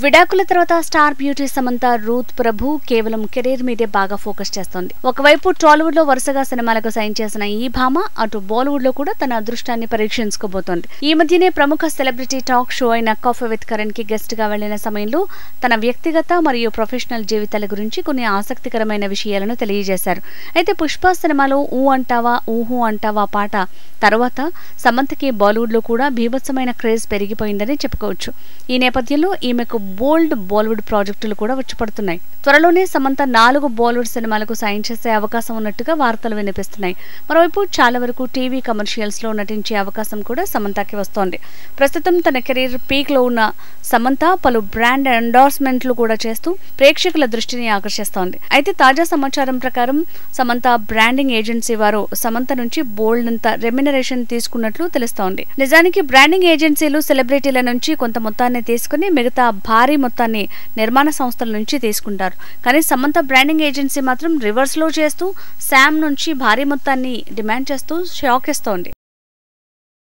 విడాకుల తర్వాత star beauty Samantha Ruth ప్రభు కేవలం కెరీర్ మీదే బాగా ఫోకస్ చేస్తోంది. ఒకవైపు టాలీవుడ్ లో వరుసగా సినిమాలకు సైన్ చేసిన ఈ భామ అటు బాలీవుడ్ లో కూడా తన అదృష్టాన్ని పరీక్షించుకోబోతోంది. ఈ మధ్యనే ప్రముఖ సెలబ్రిటీ టాక్ షో అయిన కాఫీ విత్ కరణ్ కి గెస్ట్ గా వెళ్లిన సమయంలో తన వ్యక్తిగత మరియు ప్రొఫెషనల్ జీవితాల గురించి కొన్ని ఆసక్తికరమైన విషయాలను తెలియజేశారు. అయితే పుష్ప సినిమాలో ఊ అంటావా ఊహు అంటావా పాట తర్వాత సమంతకి బాలీవుడ్ లో కూడా బీభత్సమైన క్రేజ్ పెరిగిపోయిందని చెప్పుకోవచ్చు. ఈ నేపథ్యంలో ఈమెకు బోల్డ్ బాలీవుడ్ ప్రాజెక్టులు కూడా వచ్చిపడుతున్నాయి. త్వరలోనే సమంత 4 బాలీవుడ్ సినిమాలకు సైన్ చేసే అవకాశం ఉన్నట్టుగా వార్తలు వినిపిస్తున్నాయి. మరోవైపు చాలా వరకు టీవీ కమర్షియల్స్ లో నటించే అవకాశం కూడా సమంతకి వస్తోంది. ప్రస్తుతం తన కెరీర్ పీక్ లో ఉన్న సమంత పలు బ్రాండ్ ఎండార్స్మెంట్లు కూడా చేస్తూ ప్రేక్షకుల దృష్టిని ఆకర్షిస్తోంది. అయితే తాజా సమాచారం ప్రకారం సమంత బ్రాండింగ్ ఏజెన్సీ వారు సమంత నుంచి బోల్డ్ అంత రెమ్యునరేషన్ తీసుకున్నట్లు తెలుస్తోంది. నిజానికి బ్రాండింగ్ ఏజెన్సీలు సెలబ్రిటీల నుంచి కొంత మొత్తాన్ని తీసుకుని మిగతా భారీ మొత్తాన్ని నిర్మాణ సంస్థల నుంచి తీసుకుంటారు. కానీ సమంత బ్రాండింగ్ ఏజెన్సీ మాత్రం రివర్స్ లో చేస్తూ శామ్ నుంచి భారీ మొత్తాన్ని డిమాండ్ చేస్తూ షాక్ ఇస్తోంది.